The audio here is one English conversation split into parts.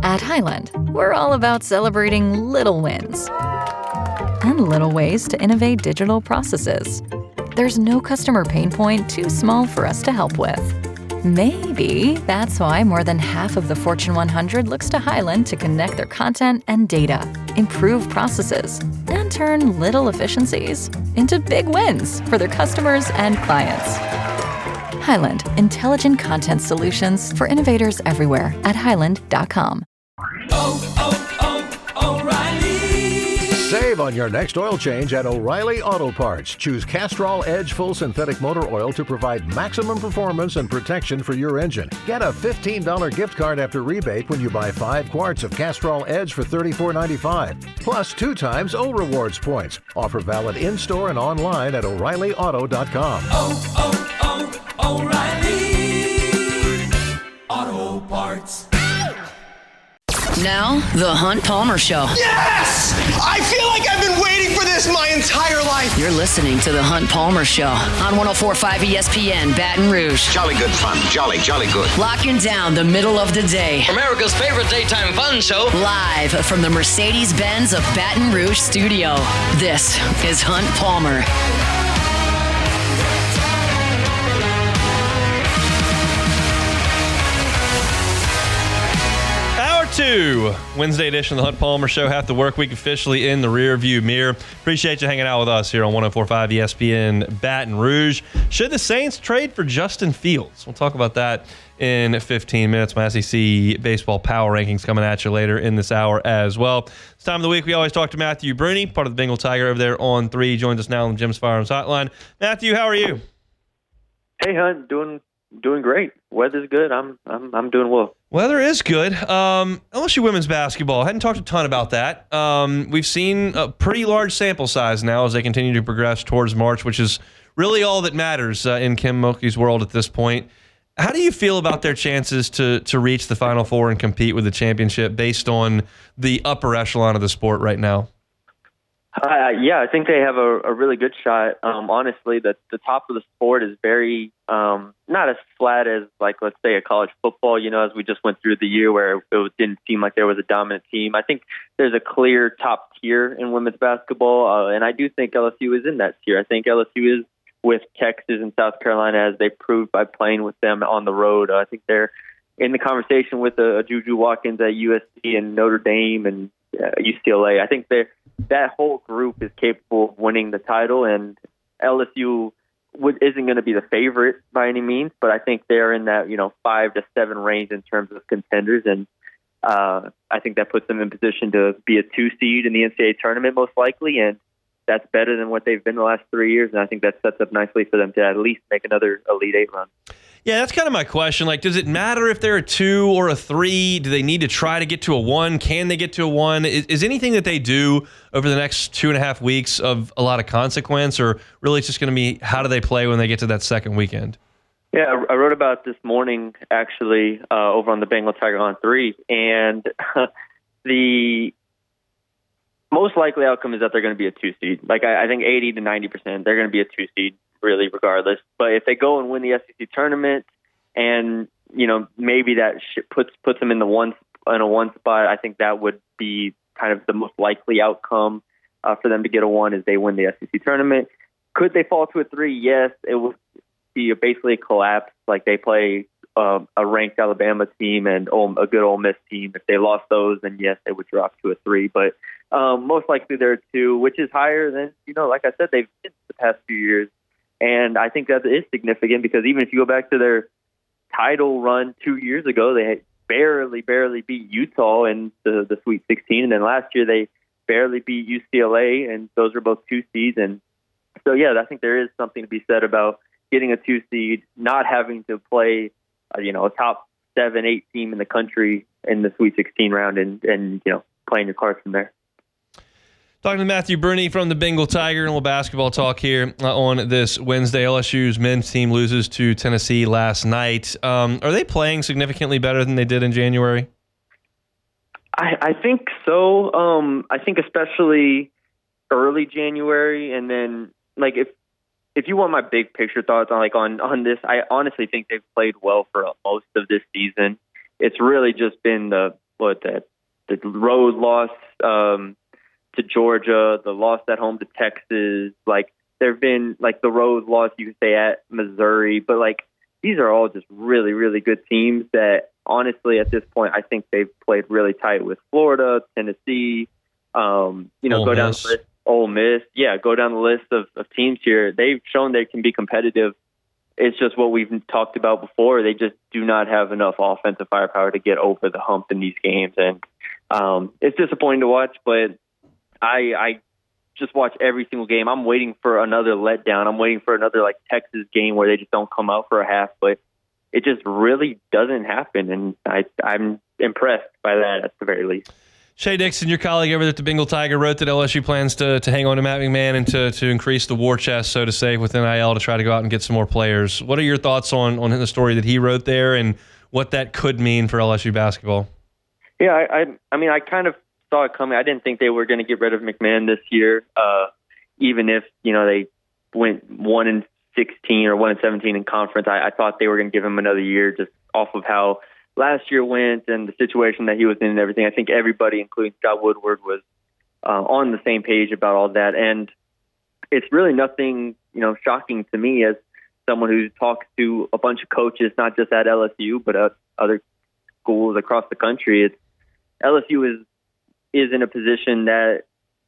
At Highland, we're all about celebrating little wins and little ways to innovate digital processes. There's no customer pain point too small for us to help with. Maybe that's why more than half of the Fortune 100 looks to Highland to connect their content and data, improve processes, and turn little efficiencies into big wins for their customers and clients. Highland, intelligent content solutions for innovators everywhere at highland.com. Save on your next oil change at O'Reilly Auto Parts. Choose Castrol Edge Full Synthetic Motor Oil to provide maximum performance and protection for your engine. Get a $15 gift card after rebate when you buy 5 quarts of Castrol Edge for $34.95. Plus 2 times O Rewards points. Offer valid in-store and online at O'ReillyAuto.com. O'Reilly Auto Parts. Now, The Hunt Palmer Show. Yes! I feel like I've been waiting for this my entire life. You're listening to The Hunt Palmer Show on 104.5 ESPN Baton Rouge. Jolly good fun. Jolly good. Locking down the middle of the day. America's favorite daytime fun show. Live from the Mercedes-Benz of Baton Rouge studio. This is Hunt Palmer. Wednesday edition of the Hunt Palmer Show. Half the work week officially in the rear view mirror. Appreciate you hanging out with us here on 104.5 ESPN Baton Rouge. Should the Saints trade for Justin Fields? We'll talk about that in 15 minutes. My SEC baseball power rankings coming at you later in this hour as well. It's time of the week we always talk to Matthew Brune, part of the Bengal Tiger over there on 3. He joins us now on the Jim's Firearms Hotline. Matthew, how are you? Hey, Hunt, doing great. Weather's good. I'm doing well. Weather is good. LSU women's basketball. I hadn't talked a ton about that. We've seen a pretty large sample size now as they continue to progress towards March, which is really all that matters in Kim Mulkey's world at this point. How do you feel about their chances to reach the Final Four and compete with the championship based on the upper echelon of the sport right now? Yeah, I think they have a really good shot. Honestly, the top of the sport is very not as flat as, like, let's say a college football, as we just went through the year where it didn't seem like there was a dominant team. I think there's a clear top tier in women's basketball, and I do think LSU is in that tier. I think LSU is with Texas and South Carolina, as they proved by playing with them on the road. I think they're in the conversation with Juju Watkins at USC and Notre Dame and UCLA. I think that whole group is capable of winning the title, and LSU isn't going to be the favorite by any means, but I think they're in that 5 to 7 range in terms of contenders, and I think that puts them in position to be a 2 seed in the NCAA tournament most likely, and that's better than what they've been the last 3 years, and I think that sets up nicely for them to at least make another Elite Eight run. Yeah, that's kind of my question. Like, does it matter if they're a 2 or a 3? Do they need to try to get to a 1? Can they get to a 1? Is anything that they do over the next 2.5 weeks of a lot of consequence, or really it's just going to be how do they play when they get to that second weekend? Yeah, I wrote about this morning, actually, over on the Bengal Tiger on 3, and the most likely outcome is that they're going to be a 2 seed. Like, I think 80 to 90%, they're going to be a 2 seed. Really, regardless. But if they go and win the SEC tournament, and maybe that puts them in a 1 spot, I think that would be kind of the most likely outcome for them to get a 1 is they win the SEC tournament. Could they fall to a 3? Yes, it would be basically a collapse. Like, they play a ranked Alabama team and a good Ole Miss team. If they lost those, then yes, they would drop to a 3. But most likely they're a 2, which is higher than like I said, they've been the past few years. And I think that is significant because even if you go back to their title run 2 years ago, they had barely beat Utah in the Sweet 16. And then last year they barely beat UCLA, and those were both 2 seeds. And so, yeah, I think there is something to be said about getting a 2 seed, not having to play, a top 7, 8 team in the country in the Sweet 16 round and playing your cards from there. Talking to Matthew Brune from the Bengal Tiger, and a little basketball talk here on this Wednesday. LSU's men's team loses to Tennessee last night. Are they playing significantly better than they did in January? I think so. I think especially early January, and then if you want my big picture thoughts on this, I honestly think they've played well for most of this season. It's really just been the the road loss to Georgia, the loss at home to Texas. Like, there have been, like, the road loss, you could say, at Missouri. But, like, these are all just really, really good teams that, honestly, at this point, I think they've played really tight with Florida, Tennessee, go down the list. Ole Miss. Yeah, go down the list of teams here. They've shown they can be competitive. It's just what we've talked about before. They just do not have enough offensive firepower to get over the hump in these games. And it's disappointing to watch, but I just watch every single game. I'm waiting for another letdown. I'm waiting for another, like, Texas game where they just don't come out for a half, but it just really doesn't happen. And I'm impressed by that at the very least. Shea Dixon, your colleague over at the Bengal Tiger, wrote that LSU plans to hang on to Matt McMahon and to increase the war chest, so to say, with NIL to try to go out and get some more players. What are your thoughts on the story that he wrote there and what that could mean for LSU basketball? Yeah, I mean, I kind of saw it coming. I didn't think they were going to get rid of McMahon this year, even if, they went 1-16 or 1-17 in conference. I thought they were going to give him another year just off of how last year went and the situation that he was in and everything. I think everybody, including Scott Woodward, was on the same page about all that. And it's really nothing, shocking to me as someone who talks to a bunch of coaches, not just at LSU, but at other schools across the country. LSU is in a position that,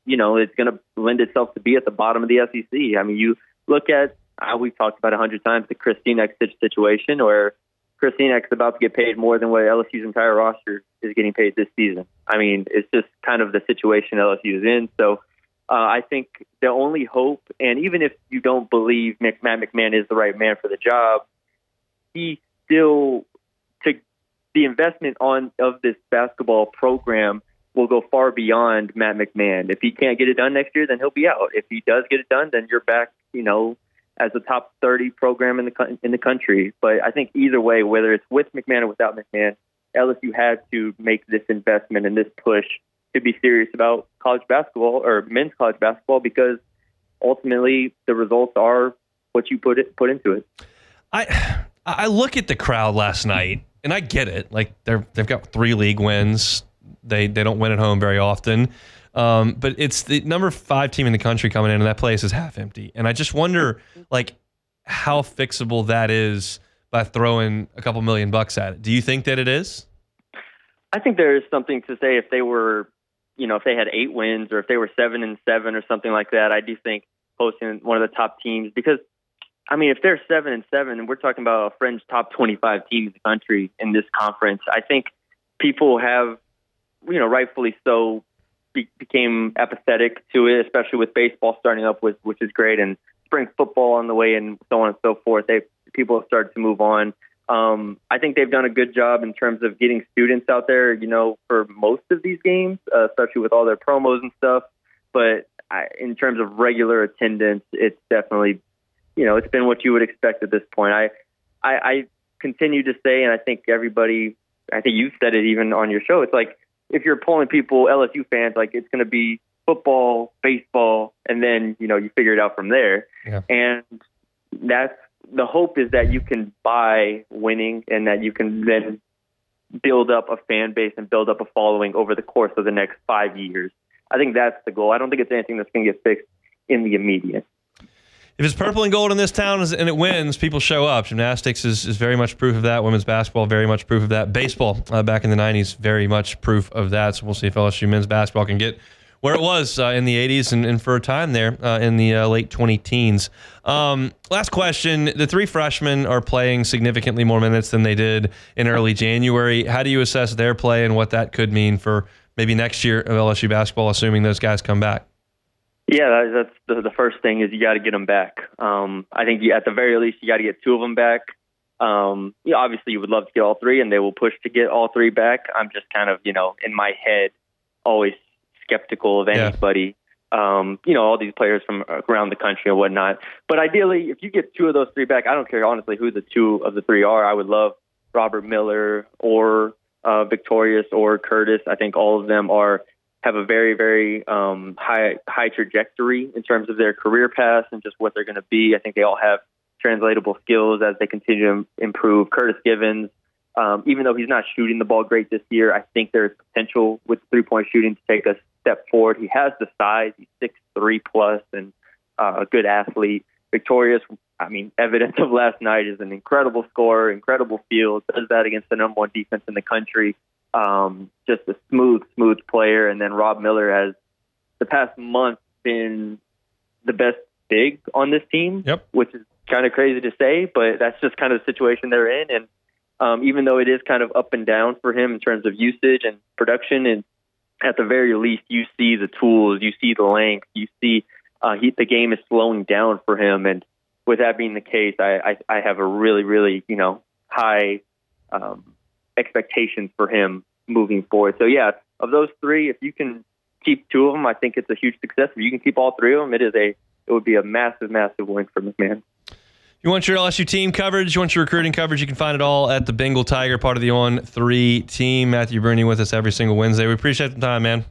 it's going to lend itself to be at the bottom of the SEC. I mean, you look at how we've talked about 100 times, the Christine X situation, where Christine X is about to get paid more than what LSU's entire roster is getting paid this season. I mean, it's just kind of the situation LSU is in. So I think the only hope, and even if you don't believe Matt McMahon is the right man for the job, he still, the investment of this basketball program will go far beyond Matt McMahon. If he can't get it done next year, then he'll be out. If he does get it done, then you're back, as a top 30 program in the country. But I think either way, whether it's with McMahon or without McMahon, LSU had to make this investment and this push to be serious about college basketball or men's college basketball, because ultimately the results are what you put into it. I look at the crowd last night and I get it. Like, they've got 3 league wins. They don't win at home very often. But it's the number 5 team in the country coming in, and that place is half empty. And I just wonder, like, how fixable that is by throwing a couple $1 million at it. Do you think that it is? I think there is something to say if they were, if they had 8 wins or if they were 7-7 or something like that. I do think hosting one of the top teams, because, I mean, if they're 7-7 and we're talking about a fringe top 25 team in the country in this conference, I think people have, rightfully so, became apathetic to it, especially with baseball starting up, which is great, and spring football on the way, and so on and so forth. People have started to move on. I think they've done a good job in terms of getting students out there, for most of these games, especially with all their promos and stuff. But in terms of regular attendance, it's definitely, it's been what you would expect at this point. I continue to say, and I think you've said it even on your show, it's like, if you're pulling people, LSU fans, like, it's going to be football, baseball, and then, you figure it out from there. Yeah. And that's the hope, is that you can buy winning and that you can then build up a fan base and build up a following over the course of the next 5 years. I think that's the goal. I don't think it's anything that's going to get fixed in the immediate. If it's purple and gold in this town and it wins, people show up. Gymnastics is very much proof of that. Women's basketball, very much proof of that. Baseball, back in the 90s, very much proof of that. So we'll see if LSU men's basketball can get where it was in the 80s and for a time there in the late 20-teens. Last question. The 3 freshmen are playing significantly more minutes than they did in early January. How do you assess their play and what that could mean for maybe next year of LSU basketball, assuming those guys come back? Yeah, that's the first thing, is you got to get them back. I think at the very least, you got to get 2 of them back. Obviously, you would love to get all 3, and they will push to get all 3 back. I'm just kind of, in my head, always skeptical of anybody. Yeah. All these players from around the country and whatnot. But ideally, if you get 2 of those 3 back, I don't care, honestly, who the 2 of the 3 are. I would love Robert Miller or Victorious or Curtis. I think all of them have a very, very high trajectory in terms of their career paths and just what they're going to be. I think they all have translatable skills as they continue to improve. Curtis Givens, Even though he's not shooting the ball great this year, I think there's potential with three-point shooting to take a step forward. He has the size. He's 6'3 plus and a good athlete. Victorious, evidence of last night, is an incredible scorer, incredible field, does that against the number one defense in the country. Just a smooth player. And then Rob Miller has, the past month, been the best big on this team, which is kind of crazy to say, but that's just kind of the situation they're in. And even though it is kind of up and down for him in terms of usage and production, and at the very least, you see the tools, you see the length, you see the game is slowing down for him. And with that being the case, I have a really, really, high expectations for him moving forward. So yeah, of those three, if you can keep two of them, I think it's a huge success. If you can keep all three of them, it would be a massive, massive win for McMahon. You want your LSU team coverage, you want your recruiting coverage, you can find it all at the Bengal Tiger, part of the On3 team. Matthew Brune with us every single Wednesday. We appreciate the time, man.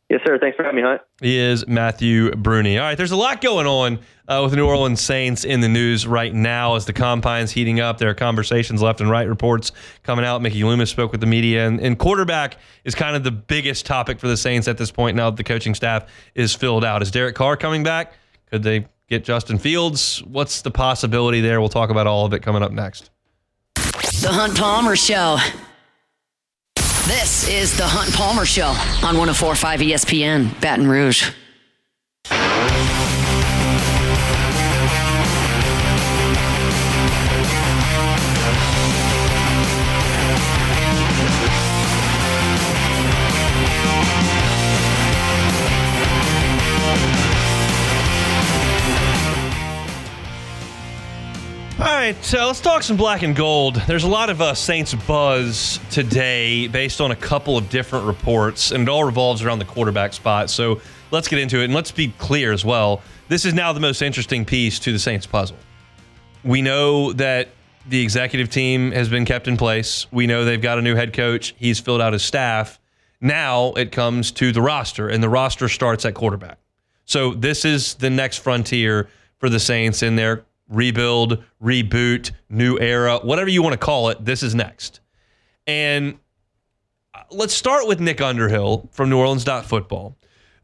Yes, sir. Thanks for having me, Hunt. He is Matthew Brune. All right, there's a lot going on with the New Orleans Saints in the news right now as the combine's heating up. There are conversations left and right, reports coming out. Mickey Loomis spoke with the media, and quarterback is kind of the biggest topic for the Saints at this point now that the coaching staff is filled out. Is Derek Carr coming back? Could they get Justin Fields? What's the possibility there? We'll talk about all of it coming up next. The Hunt Palmer Show. This is the Hunt Palmer Show on 104.5 ESPN, Baton Rouge. All right, let's talk some black and gold. There's a lot of Saints buzz today based on a couple of different reports, and it all revolves around the quarterback spot. So let's get into it, and let's be clear as well. This is now the most interesting piece to the Saints puzzle. We know that the executive team has been kept in place. We know they've got a new head coach. He's filled out his staff. Now it comes to the roster, and the roster starts at quarterback. So this is the next frontier for the Saints in their rebuild, reboot, new era, whatever you want to call it. This is next. And let's start with Nick Underhill from New Orleans.football,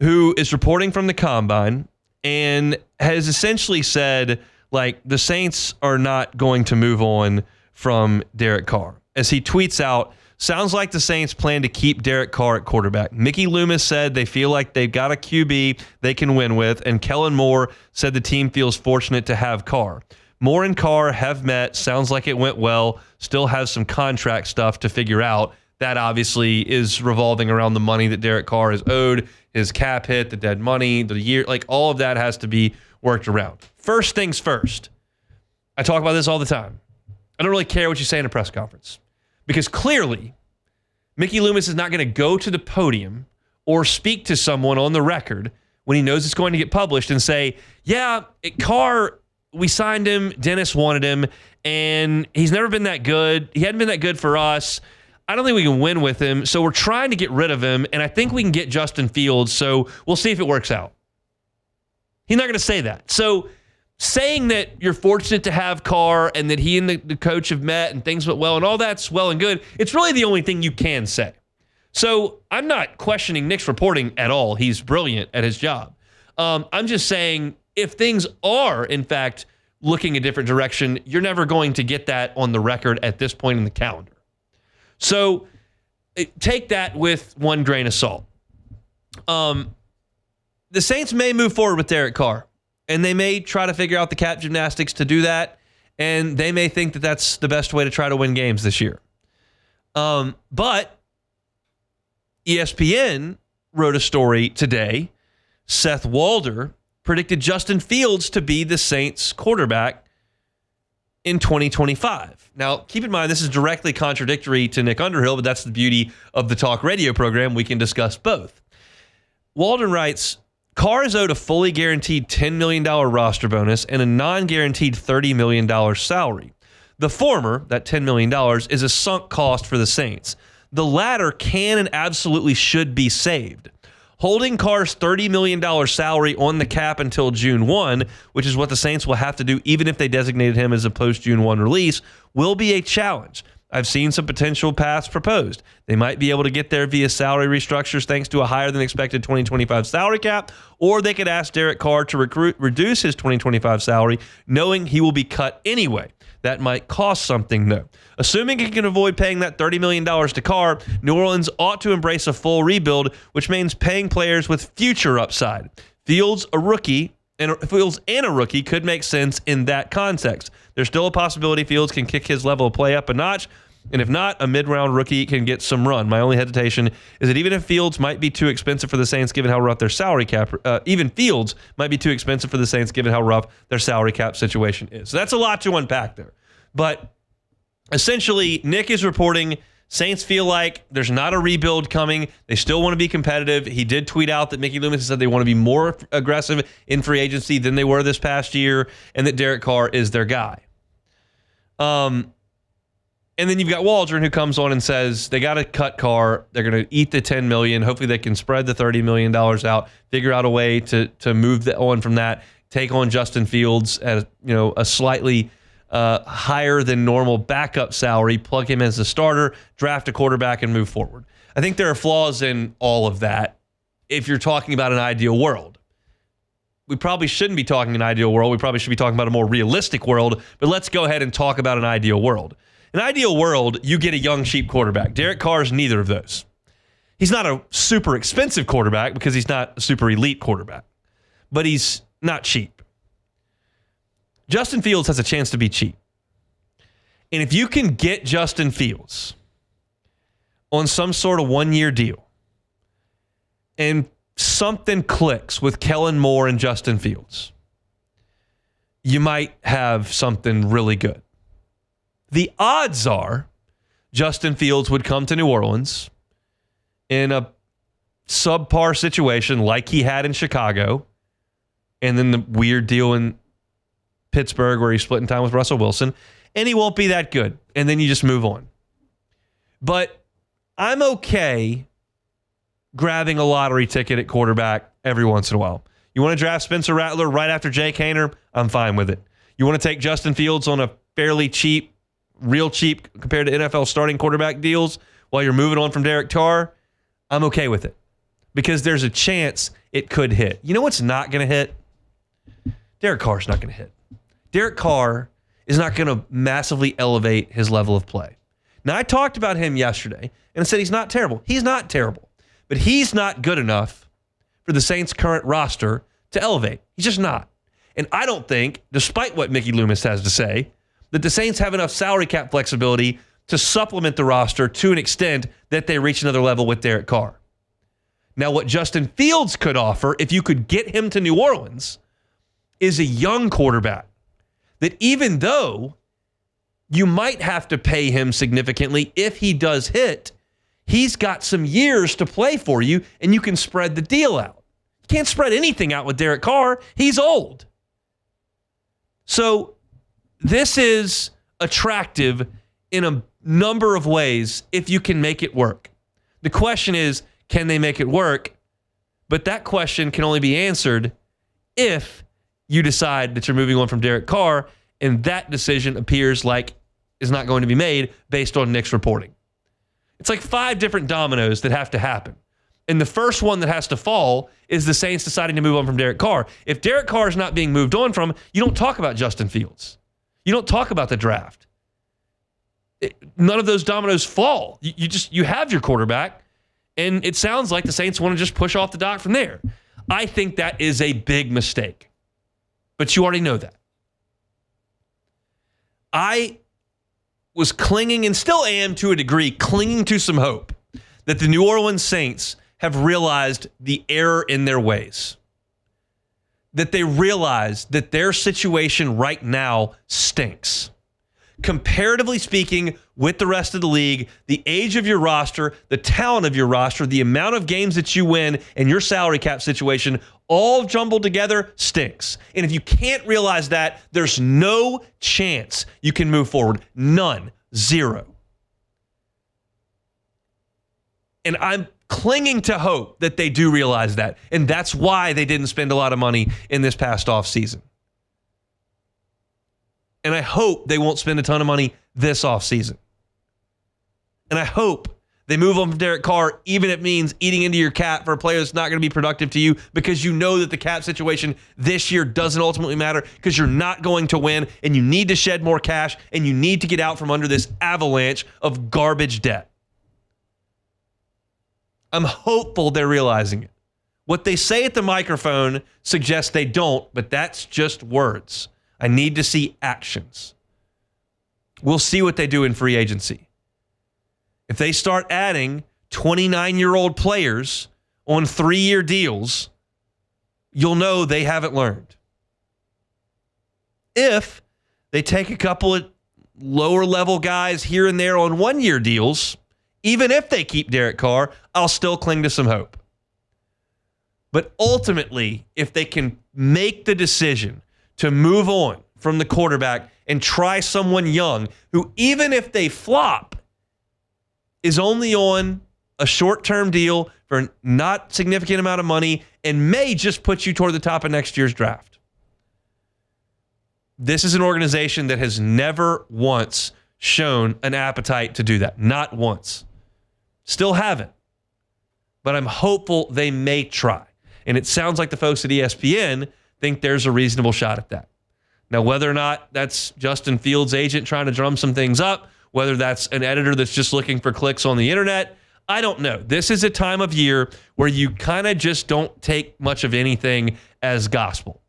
who is reporting from the Combine and has essentially said, the Saints are not going to move on from Derek Carr. As he tweets out, sounds like the Saints plan to keep Derek Carr at quarterback. Mickey Loomis said they feel like they've got a QB they can win with, and Kellen Moore said the team feels fortunate to have Carr. Moore and Carr have met. Sounds like it went well. Still has some contract stuff to figure out. That obviously is revolving around the money that Derek Carr is owed, his cap hit, the dead money, the year, all of that has to be worked around. First things first. I talk about this all the time. I don't really care what you say in a press conference. Because clearly, Mickey Loomis is not going to go to the podium or speak to someone on the record when he knows it's going to get published and say, Carr, we signed him, Dennis wanted him, and he's never been that good. He hadn't been that good for us. I don't think we can win with him, so we're trying to get rid of him, and I think we can get Justin Fields, so we'll see if it works out. He's not going to say that. So saying that you're fortunate to have Carr and that he and the coach have met and things went well and all that's well and good, it's really the only thing you can say. So I'm not questioning Nick's reporting at all. He's brilliant at his job. I'm just saying if things are, in fact, looking a different direction, you're never going to get that on the record at this point in the calendar. So take that with one grain of salt. The Saints may move forward with Derek Carr, and they may try to figure out the cap gymnastics to do that, and they may think that that's the best way to try to win games this year. But ESPN wrote a story today. Seth Walder predicted Justin Fields to be the Saints quarterback in 2025. Now, keep in mind, this is directly contradictory to Nick Underhill, but that's the beauty of the talk radio program. We can discuss both. Walden writes, Carr is owed a fully guaranteed $10 million roster bonus and a non-guaranteed $30 million salary. The former, that $10 million, is a sunk cost for the Saints. The latter can and absolutely should be saved. Holding Carr's $30 million salary on the cap until June 1, which is what the Saints will have to do even if they designated him as a post-June 1 release, will be a challenge. I've seen some potential paths proposed. They might be able to get there via salary restructures thanks to a higher than expected 2025 salary cap, or they could ask Derek Carr to reduce his 2025 salary, knowing he will be cut anyway. That might cost something, though. Assuming he can avoid paying that $30 million to Carr, New Orleans ought to embrace a full rebuild, which means paying players with future upside. Fields and a rookie could make sense in that context. There's still a possibility Fields can kick his level of play up a notch, and if not, a mid-round rookie can get some run. My only hesitation is that even if Fields might be too expensive for the Saints given how rough their salary cap, situation is. So that's a lot to unpack there. But essentially, Nick is reporting Saints feel like there's not a rebuild coming. They still want to be competitive. He did tweet out that Mickey Loomis said they want to be more aggressive in free agency than they were this past year, and that Derek Carr is their guy. And then you've got Waldron, who comes on and says they got to cut Carr. They're going to eat the $10 million. Hopefully they can spread the $30 million out, figure out a way to move on from that, take on Justin Fields at a slightly higher than normal backup salary, plug him as a starter, draft a quarterback, and move forward. I think there are flaws in all of that if you're talking about an ideal world. We probably shouldn't be talking an ideal world. We probably should be talking about a more realistic world, but let's go ahead and talk about an ideal world. An ideal world, you get a young, cheap quarterback. Derek Carr is neither of those. He's not a super expensive quarterback because he's not a super elite quarterback, but he's not cheap. Justin Fields has a chance to be cheap. And if you can get Justin Fields on some sort of one-year deal and something clicks with Kellen Moore and Justin Fields, you might have something really good. The odds are Justin Fields would come to New Orleans in a subpar situation like he had in Chicago, and then the weird deal in Pittsburgh where he's splitting time with Russell Wilson, and he won't be that good. And then you just move on. But I'm okay grabbing a lottery ticket at quarterback every once in a while. You want to draft Spencer Rattler right after Jake Haener? I'm fine with it. You want to take Justin Fields on a fairly cheap, real cheap compared to NFL starting quarterback deals while you're moving on from Derek Carr? I'm okay with it because there's a chance it could hit. You know what's not going to hit? Derek Carr's not going to hit. Derek Carr is not going to massively elevate his level of play. Now, I talked about him yesterday and said he's not terrible. He's not terrible, but he's not good enough for the Saints' current roster to elevate. He's just not. And I don't think, despite what Mickey Loomis has to say, that the Saints have enough salary cap flexibility to supplement the roster to an extent that they reach another level with Derek Carr. Now, what Justin Fields could offer, if you could get him to New Orleans, is a young quarterback that even though you might have to pay him significantly if he does hit, he's got some years to play for you, and you can spread the deal out. You can't spread anything out with Derek Carr. He's old. So this is attractive in a number of ways if you can make it work. The question is, can they make it work? But that question can only be answered if you decide that you're moving on from Derek Carr, and that decision appears like is not going to be made based on Nick's reporting. It's like 5 different dominoes that have to happen. And the first one that has to fall is the Saints deciding to move on from Derek Carr. If Derek Carr is not being moved on from, you don't talk about Justin Fields. You don't talk about the draft. None of those dominoes fall. You have your quarterback, and it sounds like the Saints want to just push off the dock from there. I think that is a big mistake. But you already know that. I was clinging, and still am to a degree, clinging to some hope that the New Orleans Saints have realized the error in their ways. That they realize that their situation right now stinks. Comparatively speaking, with the rest of the league, the age of your roster, the talent of your roster, the amount of games that you win, and your salary cap situation, all jumbled together stinks. And if you can't realize that, there's no chance you can move forward. None. Zero. And I'm clinging to hope that they do realize that. And that's why they didn't spend a lot of money in this past offseason. And I hope they won't spend a ton of money this offseason. And I hope they move on from Derek Carr, even if it means eating into your cap for a player that's not going to be productive to you, because you know that the cap situation this year doesn't ultimately matter because you're not going to win and you need to shed more cash and you need to get out from under this avalanche of garbage debt. I'm hopeful they're realizing it. What they say at the microphone suggests they don't, but that's just words. I need to see actions. We'll see what they do in free agency. If they start adding 29-year-old players on 3-year deals, you'll know they haven't learned. If they take a couple of lower-level guys here and there on 1-year deals, even if they keep Derek Carr, I'll still cling to some hope. But ultimately, if they can make the decision to move on from the quarterback and try someone young who, even if they flop, is only on a short-term deal for a not significant amount of money and may just put you toward the top of next year's draft. This is an organization that has never once shown an appetite to do that. Not once. Still haven't. But I'm hopeful they may try. And it sounds like the folks at ESPN think there's a reasonable shot at that. Now, whether or not that's Justin Fields' agent trying to drum some things up, whether that's an editor that's just looking for clicks on the internet, I don't know. This is a time of year where you kind of just don't take much of anything as gospel.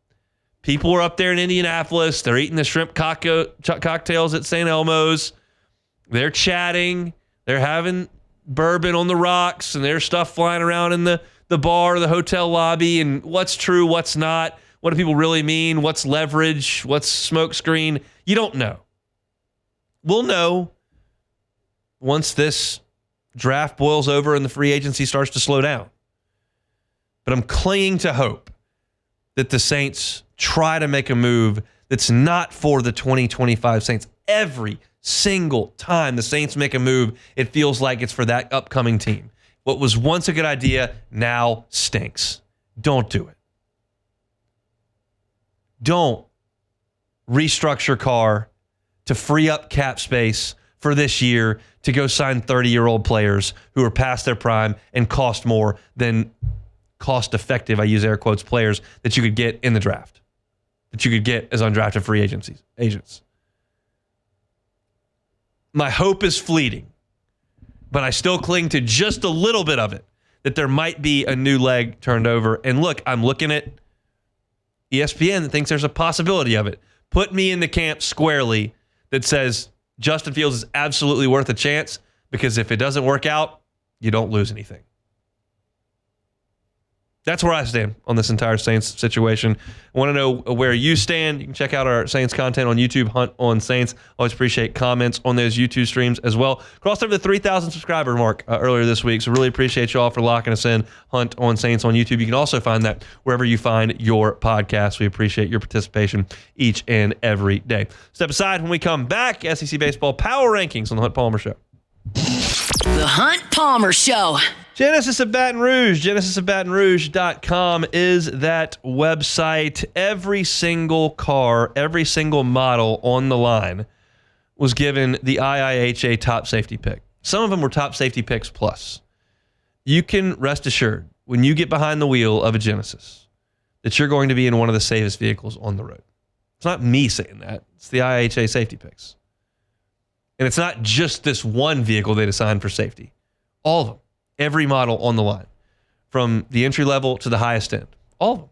People are up there in Indianapolis. They're eating the shrimp cocktails at St. Elmo's. They're chatting. They're having bourbon on the rocks, and there's stuff flying around in the bar or the hotel lobby, and what's true, what's not, what do people really mean, what's leverage, what's smokescreen. You don't know. We'll know once this draft boils over and the free agency starts to slow down. But I'm clinging to hope that the Saints try to make a move that's not for the 2025 Saints. Every single time the Saints make a move, it feels like it's for that upcoming team. What was once a good idea now stinks. Don't do it. Don't restructure Carr to free up cap space for this year to go sign 30-year-old players who are past their prime and cost more than cost-effective, I use air quotes, players that you could get in the draft, that you could get as undrafted free agents. My hope is fleeting, but I still cling to just a little bit of it, that there might be a new leg turned over. And look, I'm looking at ESPN that thinks there's a possibility of it. Put me in the camp squarely that says Justin Fields is absolutely worth a chance, because if it doesn't work out, you don't lose anything. That's where I stand on this entire Saints situation. I want to know where you stand. You can check out our Saints content on YouTube, Hunt on Saints. Always appreciate comments on those YouTube streams as well. Crossed over the 3,000 subscriber mark earlier this week, so really appreciate you all for locking us in. Hunt on Saints on YouTube. You can also find that wherever you find your podcasts. We appreciate your participation each and every day. Step aside when we come back. SEC Baseball Power Rankings on the Hunt Palmer Show. The Hunt Palmer Show. Genesis of Baton Rouge, genesisofbatonrouge.com is that website. Every single car, every single model on the line was given the IIHA top safety pick. Some of them were top safety picks plus. You can rest assured when you get behind the wheel of a Genesis that you're going to be in one of the safest vehicles on the road. It's not me saying that. It's the IIHA safety picks. And it's not just this one vehicle they designed for safety. All of them. Every model on the line, from the entry level to the highest end, all of them.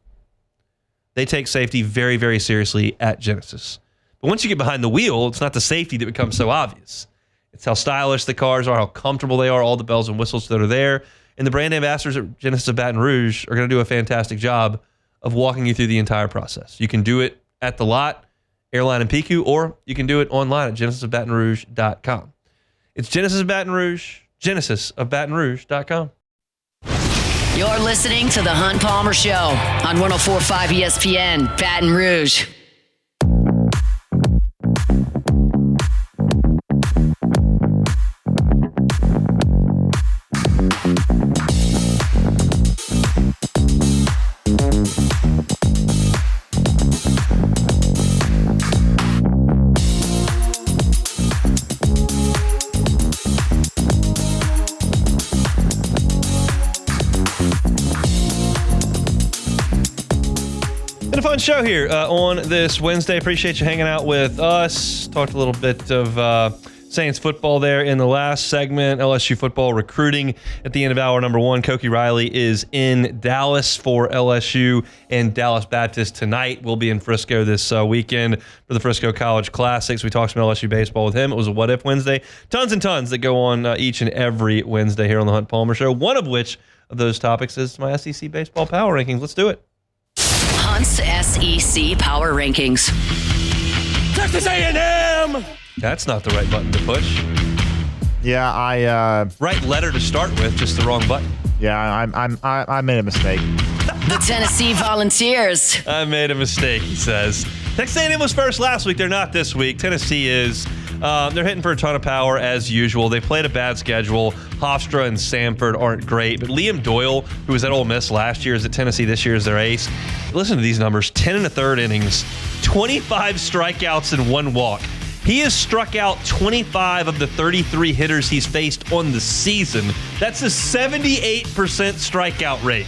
They take safety very, very seriously at Genesis. But once you get behind the wheel, it's not the safety that becomes so obvious. It's how stylish the cars are, how comfortable they are, all the bells and whistles that are there. And the brand ambassadors at Genesis of Baton Rouge are going to do a fantastic job of walking you through the entire process. You can do it at the lot, Airline and PQ, or you can do it online at genesisofbatonrouge.com. It's Genesis of Baton Rouge. genesisofbatonrouge.com. You're listening to The Hunt Palmer Show on 104.5 ESPN, Baton Rouge. fun show here on this Wednesday. Appreciate you hanging out with us. Talked a little bit of Saints football there in the last segment. LSU football recruiting at the end of hour number 1. Koki Riley is in Dallas for LSU and Dallas Baptist tonight. We'll be in Frisco this weekend for the Frisco College Classics. We talked some LSU baseball with him. It was a What If Wednesday. Tons and tons that go on each and every Wednesday here on the Hunt Palmer Show. One of which of those topics is my SEC baseball power rankings. Let's do it. Hunt's SEC Power Rankings. Texas A&M! That's not the right button to push. Yeah, right letter to start with, just the wrong button. Yeah, I made a mistake. The Tennessee Volunteers. I made a mistake, he says. Texas A&M was first last week. They're not this week. Tennessee is. They're hitting for a ton of power as usual. They played a bad schedule. Hofstra and Samford aren't great, but Liam Doyle, who was at Ole Miss last year, is at Tennessee this year as their ace. Listen to these numbers: 10 1/3 innings, 25 strikeouts and 1 walk. He has struck out 25 of the 33 hitters he's faced on the season. That's a 78% strikeout rate.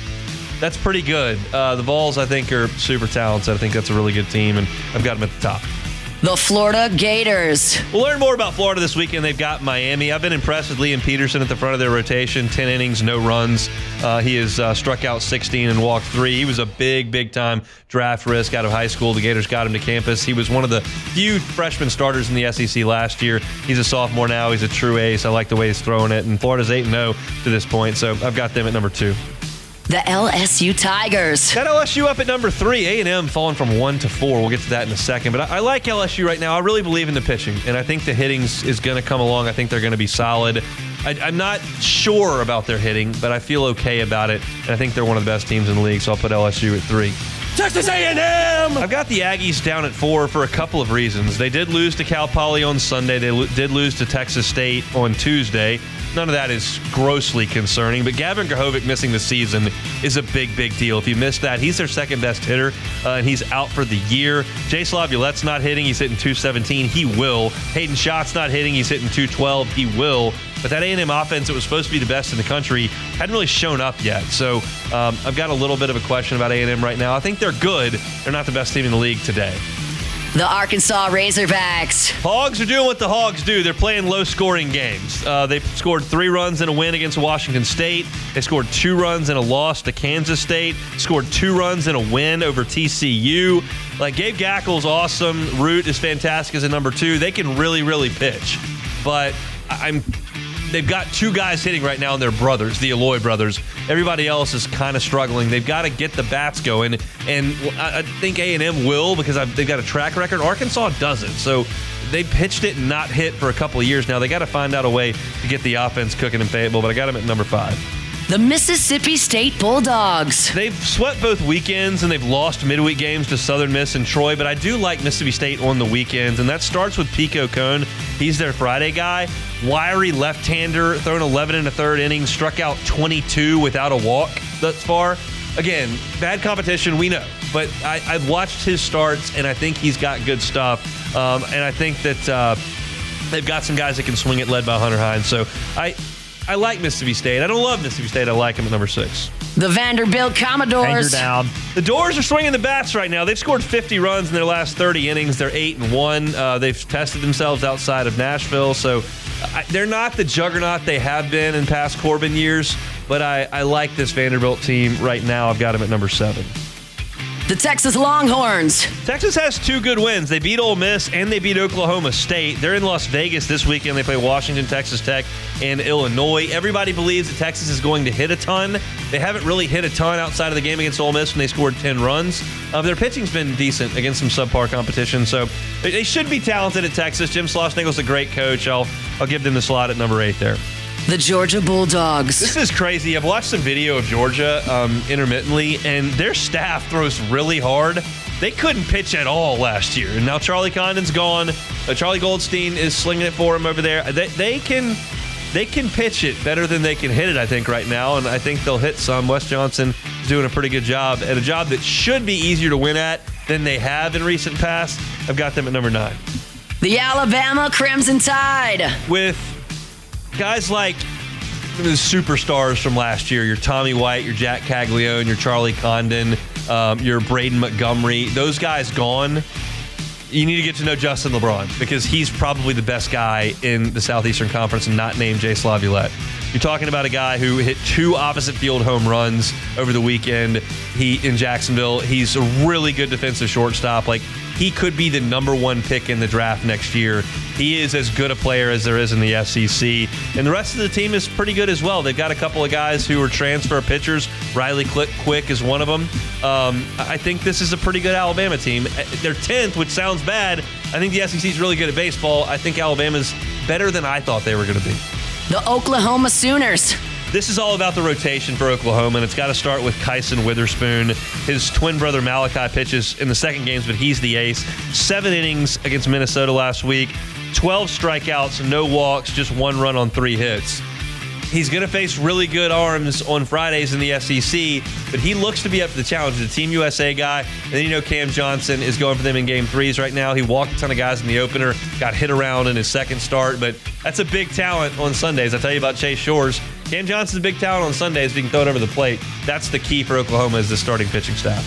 That's pretty good. The Vols, I think, are super talented. I think that's a really good team, and I've got them at the top. The Florida Gators. We'll learn more about Florida this weekend. They've got Miami. I've been impressed with Liam Peterson at the front of their rotation. 10 innings, no runs. He has struck out 16 and walked 3. He was a big time draft risk out of high school. The Gators got him to campus. He was one of the few freshman starters in the SEC last year. He's a sophomore now. He's a true ace. I like the way he's throwing it. And Florida's 8-0 to this point, so I've got them at number 2. The LSU Tigers. Got LSU up at number 3. A&M falling from 1 to 4. We'll get to that in a second. But I like LSU right now. I really believe in the pitching, and I think the hitting is going to come along. I think they're going to be solid. I'm not sure about their hitting, but I feel okay about it, and I think they're one of the best teams in the league, so I'll put LSU at 3. Texas A&M! I've got the Aggies down at 4 for a couple of reasons. They did lose to Cal Poly on Sunday. They did lose to Texas State on Tuesday. None of that is grossly concerning, but Gavin Grahovic missing the season is a big deal. If you missed that, he's their second best hitter, and he's out for the year. Jay Slavullet's not hitting. He's hitting .217. He will. Hayden Schott's not hitting. He's hitting .212. He will. But that A&M offense that was supposed to be the best in the country hadn't really shown up yet. So I've got a little bit of a question about A&M right now. I think they're good. They're not the best team in the league today. The Arkansas Razorbacks. Hogs are doing what the Hogs do. They're playing low-scoring games. They scored 3 runs in a win against Washington State. They scored 2 runs in a loss to Kansas State. Scored 2 runs in a win over TCU. Gabe Gackel's awesome. Root is fantastic as a number 2. They can really pitch. But they've got 2 guys hitting right now, and they're brothers, the Eloy brothers. Everybody else is kind of struggling. They've got to get the bats going, and I think A&M will because they've got a track record. Arkansas doesn't, so they pitched it and not hit for a couple of years now. They got to find out a way to get the offense cooking in Fayetteville, but I got them at number 5. The Mississippi State Bulldogs. They've swept both weekends, and they've lost midweek games to Southern Miss and Troy, but I do like Mississippi State on the weekends, and that starts with Pico Cone. He's their Friday guy. Wiry left-hander, thrown 11 1/3 innings, struck out 22 without a walk thus far. Again, bad competition, we know, but I've watched his starts, and I think he's got good stuff, and I think that they've got some guys that can swing it led by Hunter Hines, so I like Mississippi State. I don't love Mississippi State. I like them at number 6. The Vanderbilt Commodores. Anchor down. The Doors are swinging the bats right now. They've scored 50 runs in their last 30 innings. They're 8-1. They've tested themselves outside of Nashville, so they're not the juggernaut they have been in past Corbin years, but I like this Vanderbilt team right now. I've got them at number 7. The Texas Longhorns. Texas has 2 good wins. They beat Ole Miss and they beat Oklahoma State. They're in Las Vegas this weekend. They play Washington, Texas Tech, and Illinois. Everybody believes that Texas is going to hit a ton. They haven't really hit a ton outside of the game against Ole Miss when they scored 10 runs. Their pitching's been decent against some subpar competition, so they should be talented at Texas. Jim Schlossnagle's a great coach. I'll give them the slot at number 8 there. The Georgia Bulldogs. This is crazy. I've watched some video of Georgia intermittently, and their staff throws really hard. They couldn't pitch at all last year, and now Charlie Condon's gone. Charlie Goldstein is slinging it for him over there. They can pitch it better than they can hit it, I think, right now, and I think they'll hit some. Wes Johnson is doing a pretty good job, and a job that should be easier to win at than they have in recent past. I've got them at number 9. The Alabama Crimson Tide. With guys like the superstars from last year, your Tommy White, your Jack Caglione, your Charlie Condon, your Braden Montgomery. Those guys gone. You need to get to know Justin LeBron because he's probably the best guy in the Southeastern Conference and not named Jay Slavulette. You're talking about a guy who hit 2 opposite field home runs over the weekend. In Jacksonville. He's a really good defensive shortstop. Like, he could be the number 1 pick in the draft next year. He is as good a player as there is in the SEC. And the rest of the team is pretty good as well. They've got a couple of guys who are transfer pitchers. Riley Quick is one of them. I think this is a pretty good Alabama team. They're 10th, which sounds bad. I think the SEC is really good at baseball. I think Alabama's better than I thought they were going to be. The Oklahoma Sooners. This is all about the rotation for Oklahoma, and it's got to start with Kyson Witherspoon. His twin brother Malachi pitches in the second games, but he's the ace. 7 innings against Minnesota last week, 12 strikeouts, no walks, just 1 run on 3 hits. He's going to face really good arms on Fridays in the SEC, but he looks to be up to the challenge. He's a Team USA guy, and then Cam Johnson is going for them in Game 3s right now. He walked a ton of guys in the opener, got hit around in his second start, but that's a big talent on Sundays. I tell you about Chase Shores. Cam Johnson's a big talent on Sundays. If he can throw it over the plate, that's the key for Oklahoma is the starting pitching staff.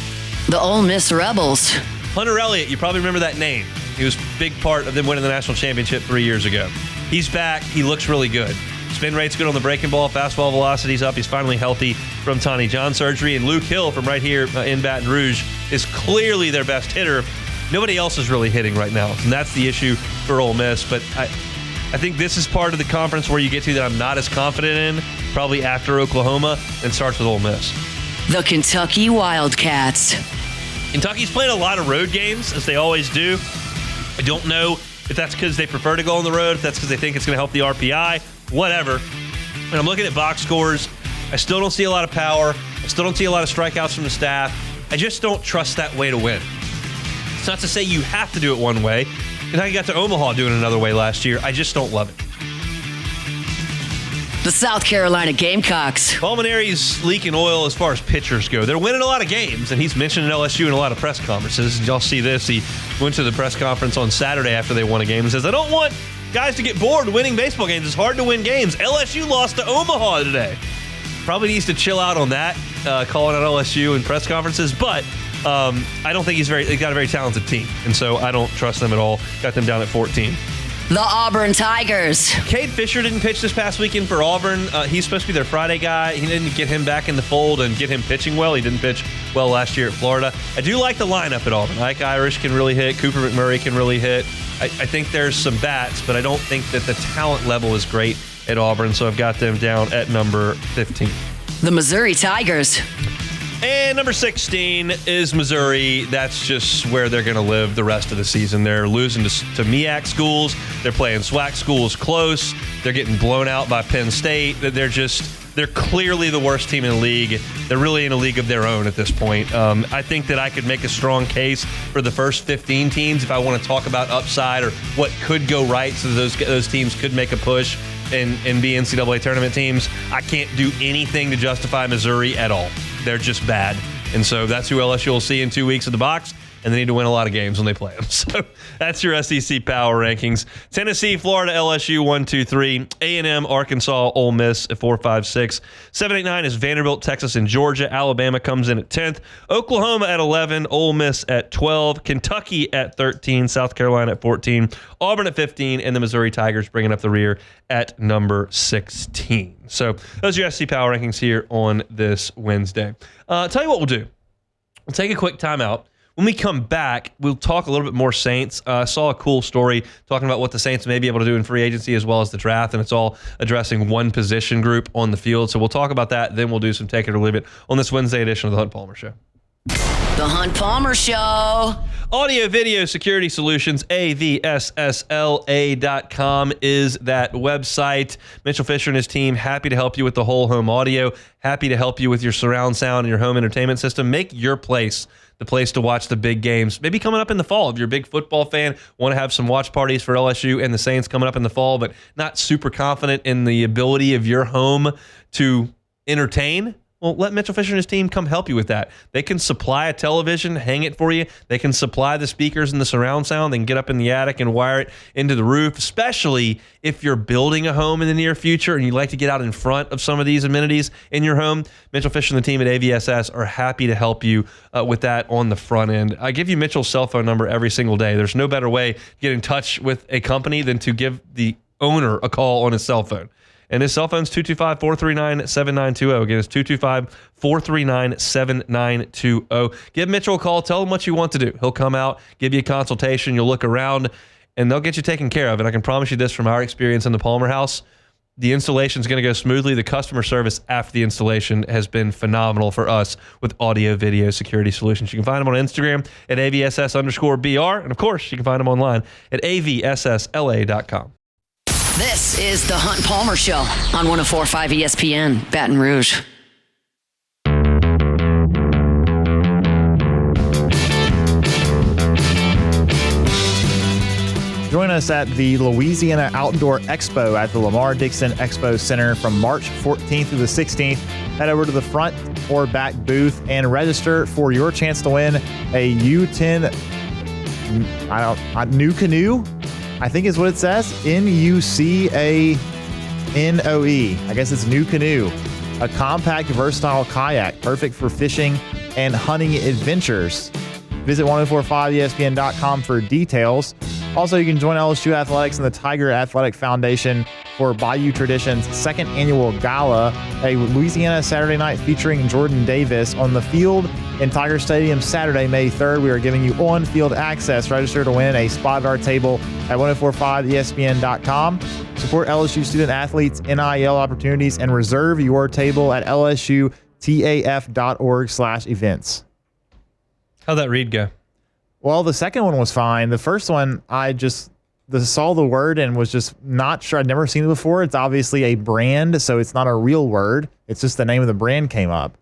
The Ole Miss Rebels. Hunter Elliott, you probably remember that name. He was a big part of them winning the national championship 3 years ago. He's back. He looks really good. Spin rate's good on the breaking ball. Fastball velocity's up. He's finally healthy from Tommy John surgery. And Luke Hill from right here in Baton Rouge is clearly their best hitter. Nobody else is really hitting right now. And that's the issue for Ole Miss. But I think this is part of the conference where you get to that I'm not as confident in, probably after Oklahoma, and starts with Ole Miss. The Kentucky Wildcats. Kentucky's playing a lot of road games, as they always do. I don't know if that's because they prefer to go on the road, if that's because they think it's going to help the RPI, whatever. And I'm looking at box scores. I still don't see a lot of power. I still don't see a lot of strikeouts from the staff. I just don't trust that way to win. It's not to say you have to do it one way. Kentucky got to Omaha doing it another way last year. I just don't love it. The South Carolina Gamecocks. Palmineri's leaking oil as far as pitchers go. They're winning a lot of games, and he's mentioned LSU in a lot of press conferences. Y'all see this. He went to the press conference on Saturday after they won a game and says, I don't want guys to get bored winning baseball games. It's hard to win games. LSU lost to Omaha today. Probably needs to chill out on that, calling out LSU in press conferences, but I don't think he's got a very talented team, and so I don't trust them at all. Got them down at 14. The Auburn Tigers. Cade Fisher didn't pitch this past weekend for Auburn. He's supposed to be their Friday guy. He didn't get him back in the fold and get him pitching well. He didn't pitch well last year at Florida. I do like the lineup at Auburn. Ike Irish can really hit. Cooper McMurray can really hit. I think there's some bats, but I don't think that the talent level is great at Auburn, so I've got them down at number 15. The Missouri Tigers. And number 16 is Missouri. That's just where they're going to live the rest of the season. They're losing to MEAC schools. They're playing SWAC schools close. They're getting blown out by Penn State. They're clearly the worst team in the league. They're really in a league of their own at this point. I think that I could make a strong case for the first 15 teams if I want to talk about upside or what could go right so those teams could make a push and be NCAA tournament teams. I can't do anything to justify Missouri at all. They're just bad. And so that's who LSU will see in 2 weeks at the box, and they need to win a lot of games when they play them. So that's your SEC power rankings. Tennessee, Florida, LSU, 1, 2, 3. A&M, Arkansas, Ole Miss at 4, 5, 6. 7, 8, 9 is Vanderbilt, Texas, and Georgia. Alabama comes in at 10th. Oklahoma at 11. Ole Miss at 12. Kentucky at 13. South Carolina at 14. Auburn at 15. And the Missouri Tigers bringing up the rear at number 16. So those are your SEC power rankings here on this Wednesday. Tell you what we'll do. We'll take a quick timeout. When we come back, we'll talk a little bit more Saints. I saw a cool story talking about what the Saints may be able to do in free agency as well as the draft, and it's all addressing one position group on the field. So we'll talk about that, then we'll do some Take It or Leave It on this Wednesday edition of The Hunt Palmer Show. The Hunt Palmer Show. Audio Video Security Solutions, AVSSLA.com is that website. Mitchell Fisher and his team, happy to help you with the whole home audio, happy to help you with your surround sound and your home entertainment system. Make your place the place to watch the big games. Maybe coming up in the fall. If you're a big football fan, want to have some watch parties for LSU and the Saints coming up in the fall, but not super confident in the ability of your home to entertain, Well, let Mitchell Fisher and his team come help you with that. They can supply a television, hang it for you. They can supply the speakers and the surround sound. They can get up in the attic and wire it into the roof, especially if you're building a home in the near future and you like to get out in front of some of these amenities in your home. Mitchell Fisher and the team at AVSS are happy to help you with that on the front end. I give you Mitchell's cell phone number every single day. There's no better way to get in touch with a company than to give the owner a call on his cell phone. And his cell phone's 225-439-7920. Again, it's 225-439-7920. Give Mitchell a call. Tell him what you want to do. He'll come out, give you a consultation. You'll look around, and they'll get you taken care of. And I can promise you this from our experience in the Palmer House, the installation is going to go smoothly. The customer service after the installation has been phenomenal for us with audio, video, security solutions. You can find them on Instagram at AVSS_BR. And, of course, you can find them online at AVSSLA.com. This is the Hunt Palmer Show on 104.5 ESPN, Baton Rouge. Join us at the Louisiana Outdoor Expo at the Lamar Dixon Expo Center from March 14th through the 16th. Head over to the front or back booth and register for your chance to win a U10 new canoe. I think is what it says. NUCANOE. I guess it's new canoe. A compact, versatile kayak, perfect for fishing and hunting adventures. Visit 1045ESPN.com for details. Also, you can join LSU Athletics and the Tiger Athletic Foundation for Bayou Traditions' second annual gala, a Louisiana Saturday night featuring Jordan Davis on the field in Tiger Stadium Saturday, May 3rd. We are giving you on-field access. Register to win a spot at our table at 1045ESPN.com. Support LSU student athletes, NIL opportunities, and reserve your table at lsutaf.org/events. How'd that read go? Well, the second one was fine. The first one, I just saw the word and was just not sure. I'd never seen it before. It's obviously a brand, so it's not a real word. It's just the name of the brand came up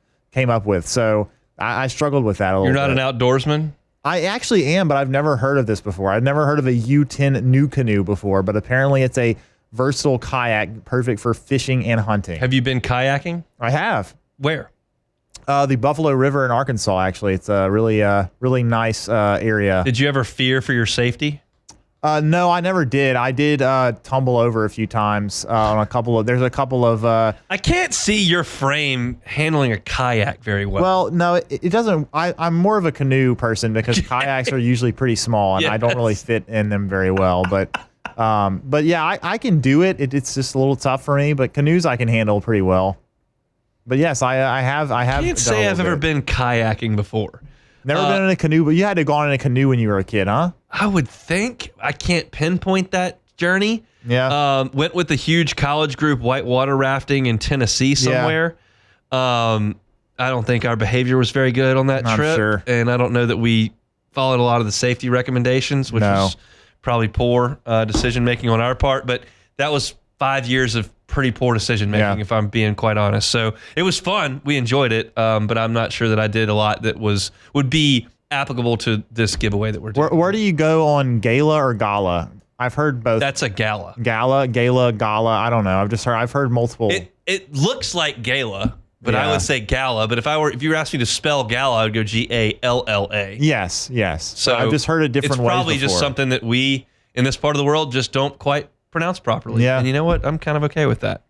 with. So I struggled with that a little bit. You're not an outdoorsman? I actually am, but I've never heard of this before. I've never heard of a U10 new canoe before, but apparently it's a versatile kayak, perfect for fishing and hunting. Have you been kayaking? I have. Where? The Buffalo River in Arkansas, actually. It's a really nice area. Did you ever fear for your safety? No, I never did. I did tumble over a few times on a couple of I can't see your frame handling a kayak very well. Well, no, it doesn't. I'm more of a canoe person because kayaks are usually pretty small and I don't really fit in them very well. But yeah, I can do it. It's just a little tough for me, but canoes I can handle pretty well. But yes, I have. I can't say I've ever been kayaking before. Never been in a canoe, but you had to go on in a canoe when you were a kid, huh? I would think. I can't pinpoint that journey. Yeah. Went with a huge college group whitewater rafting in Tennessee somewhere. Yeah. I don't think our behavior was very good on that trip. Sure. And I don't know that we followed a lot of the safety recommendations, which was probably poor decision making on our part. But that was 5 years of pretty poor decision making, if I'm being quite honest. So it was fun. We enjoyed it, but I'm not sure that I did a lot that would be applicable to this giveaway that we're doing. Where do you go on gala or gala? I've heard both. That's a gala. Gala. I don't know. I've heard multiple. It looks like gala, but I would say gala. But if you were asking me to spell gala, I would go GALLA. Yes. So I've just heard it different ways. It's probably just something that we in this part of the world just don't quite pronounce properly. Yeah. And you know what? I'm kind of okay with that.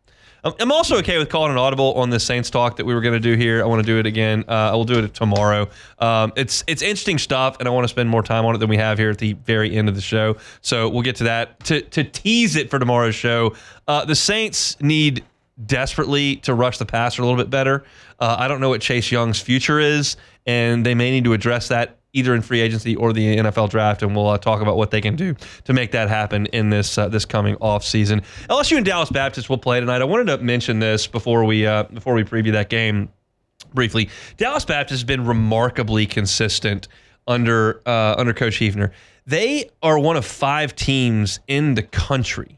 I'm also okay with calling an audible on this Saints talk that we were going to do here. I want to do it again. I will do it tomorrow. It's interesting stuff, and I want to spend more time on it than we have here at the very end of the show. So we'll get to that. To tease it for tomorrow's show, the Saints need desperately to rush the passer a little bit better. I don't know what Chase Young's future is, and they may need to address that either in free agency or the NFL draft, and we'll talk about what they can do to make that happen in this coming offseason. LSU and Dallas Baptist will play tonight. I wanted to mention this before we preview that game briefly. Dallas Baptist has been remarkably consistent under Coach Hefner. They are one of 5 teams in the country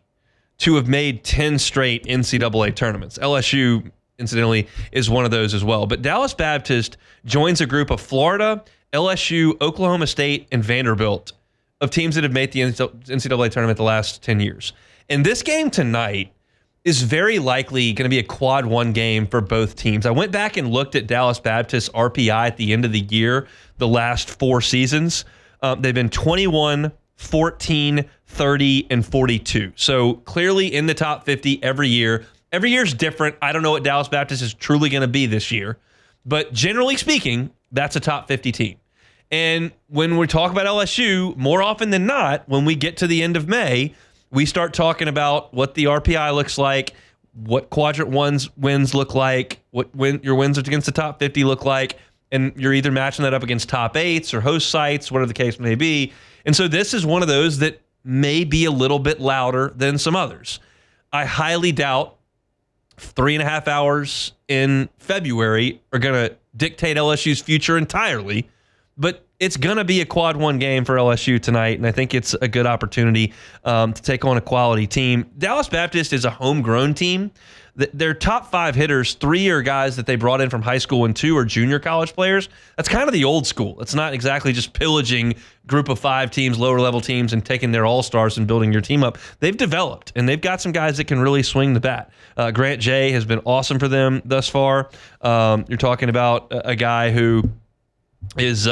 to have made 10 straight NCAA tournaments. LSU, incidentally, is one of those as well. But Dallas Baptist joins a group of Florida, LSU, Oklahoma State, and Vanderbilt of teams that have made the NCAA tournament the last 10 years. And this game tonight is very likely going to be a quad one game for both teams. I went back and looked at Dallas Baptist's RPI at the end of the year, the last 4 seasons. They've been 21, 14, 30, and 42. So clearly in the top 50 every year. Every year is different. I don't know what Dallas Baptist is truly going to be this year. But generally speaking, that's a top 50 team. And when we talk about LSU, more often than not, when we get to the end of May, we start talking about what the RPI looks like, what quadrant one's wins look like, what your wins against the top 50 look like, and you're either matching that up against top 8s or host sites, whatever the case may be. And so this is one of those that may be a little bit louder than some others. I highly doubt 3.5 hours in February are going to dictate LSU's future entirely, but it's going to be a quad one game for LSU tonight, and I think it's a good opportunity to take on a quality team. Dallas Baptist is a homegrown team. Their top 5 hitters, 3 are guys that they brought in from high school and 2 are junior college players. That's kind of the old school. It's not exactly just pillaging group of 5 teams, lower level teams, and taking their all-stars and building your team up. They've developed, and they've got some guys that can really swing the bat. Grant Jay has been awesome for them thus far. You're talking about a guy who is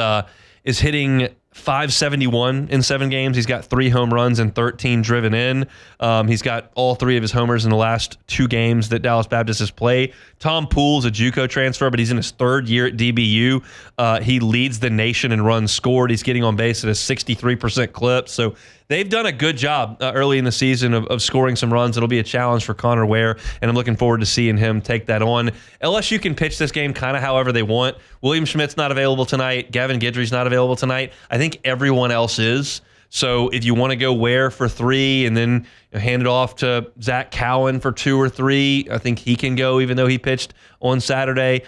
hitting .571 in 7 games. He's got 3 home runs and 13 driven in. He's got all 3 of his homers in the last 2 games that Dallas Baptist has played. Tom Poole's a JUCO transfer, but he's in his 3rd year at DBU. He leads the nation in runs scored. He's getting on base at a 63% clip. So they've done a good job early in the season of scoring some runs. It'll be a challenge for Connor Ware, and I'm looking forward to seeing him take that on. LSU can pitch this game kind of however they want. William Schmidt's not available tonight. Gavin Guidry's not available tonight. I think everyone else is. So if you want to go Ware for 3 and then hand it off to Zach Cowan for 2 or 3, I think he can go even though he pitched on Saturday.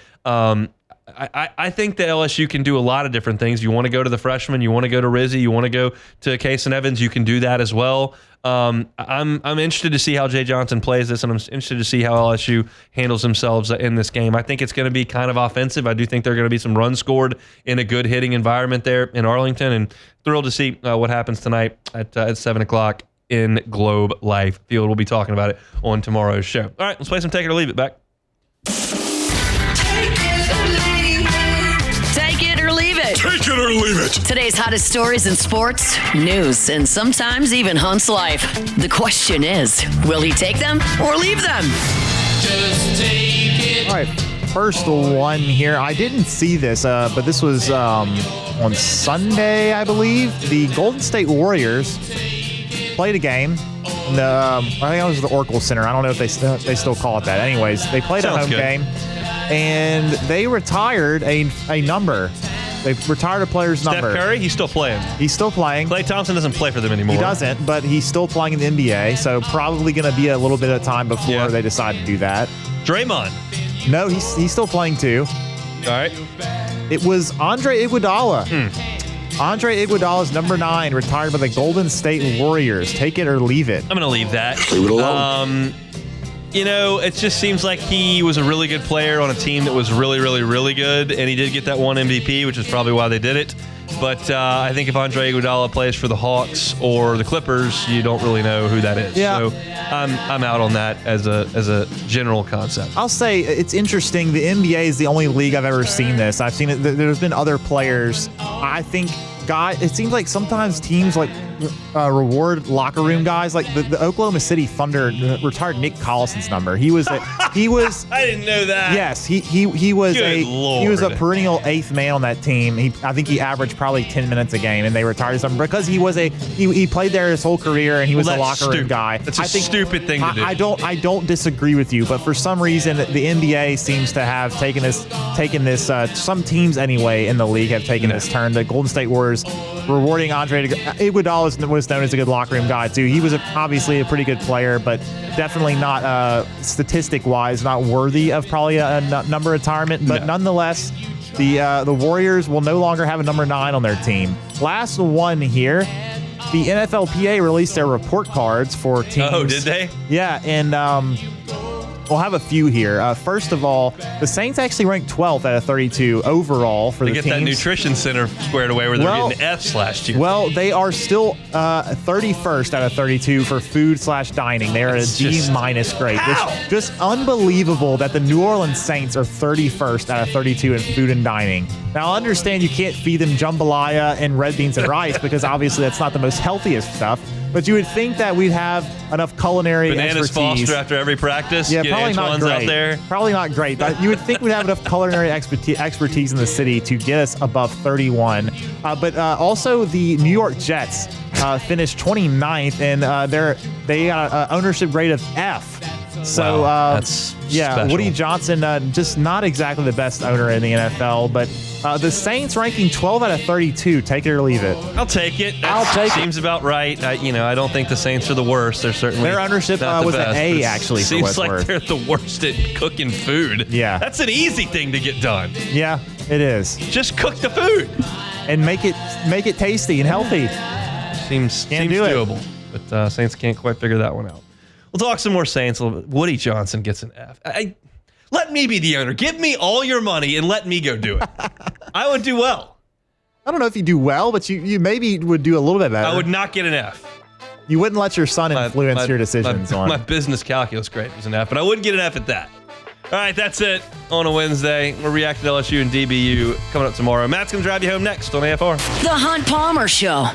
I think that LSU can do a lot of different things. You want to go to the freshman, you want to go to Rizzi, you want to go to Kason Evans, you can do that as well. I'm interested to see how Jay Johnson plays this, and I'm interested to see how LSU handles themselves in this game. I think it's going to be kind of offensive. I do think there are going to be some runs scored in a good hitting environment there in Arlington, and thrilled to see what happens tonight at 7 o'clock in Globe Life Field. We'll be talking about it on tomorrow's show. All right, let's play some Take It or Leave It. Back. Take it or leave it. Take it or leave it. Today's hottest stories in sports, news, and sometimes even Hunt's life. The question is, will he take them or leave them? Just take it. All right, first one here. I didn't see this, but this was on Sunday, I believe. The Golden State Warriors played a game. I think it was the Oracle Center. I don't know if they still call it that. Anyways, they played a home game, and they retired a number. They retired a player's number. Steph Curry, he's still playing. He's still playing. Klay Thompson doesn't play for them anymore. He doesn't, but he's still playing in the NBA, so probably going to be a little bit of time before they decide to do that. Draymond. No, he's still playing too. All right. It was Andre Iguodala. Andre Iguodala's number 9 retired by the Golden State Warriors. Take it or leave it. I'm going to leave that. Leave it alone. It just seems like he was a really good player on a team that was really, really, really good, and he did get that one MVP, which is probably why they did it. But I think if Andre Iguodala plays for the Hawks or the Clippers, you don't really know who that is. Yeah. So I'm out on that as a general concept. I'll say it's interesting. The NBA is the only league I've ever seen this. I've seen it. There's been other players. I think it seems like sometimes teams like reward locker room guys. Like the Oklahoma City Thunder retired Nick Collison's number. He was. I didn't know that. Yes, he was Good Lord. he was a perennial 8th man on that team. I think he averaged probably 10 minutes a game, and they retired his number because he played there his whole career, and he was a locker room guy. That's a stupid thing to do. I don't disagree with you, but for some reason the NBA seems to have taken this. Some teams anyway in the league have taken this turn. The Golden State Warriors rewarding Andre Iguodala was known as a good locker room guy too. He was obviously a pretty good player, but definitely not statistic-wise not worthy of probably a number retirement. But nonetheless, the Warriors will no longer have a number 9 on their team. Last one here. The NFLPA released their report cards for teams. Oh, did they? Yeah, and we'll have a few here. First of all, the Saints actually ranked 12th out of 32 overall for the teams. They get that nutrition center squared away where they were getting Fs last year. Well, they are still 31st out of 32 for food/dining. They are a D- grade. Which just unbelievable that the New Orleans Saints are 31st out of 32 in food and dining. Now, I understand you can't feed them jambalaya and red beans and rice because obviously that's not the most healthiest stuff. But you would think that we'd have enough culinary Bananas expertise. Foster after every practice. Yeah, Get probably not Antoine's great. out there. Probably not great. But you would think we'd have enough culinary expertise in the city to get us above 31. But also the New York Jets finished 29th, and they got an ownership grade of F. So that's special. Woody Johnson, just not exactly the best owner in the NFL, but the Saints ranking 12 out of 32. Take it or leave it. I'll take it. Seems about right. I don't think the Saints are the worst. They're certainly their ownership was best, an A actually. Seems for like they're the worst at cooking food. Yeah, that's an easy thing to get done. Yeah, it is. Just cook the food and make it tasty and healthy. Seems doable, but Saints can't quite figure that one out. We'll talk some more Saints a little bit. Woody Johnson gets an F. Let me be the owner. Give me all your money and let me go do it. I would do well. I don't know if you do well, but you maybe would do a little bit better. I would not get an F. You wouldn't let your son influence your decisions on my business calculus grade was an F, but I wouldn't get an F at that. All right, that's it on a Wednesday. We're reacting to LSU and DBU coming up tomorrow. Matt's going to drive you home next on AFR. The Hunt Palmer Show.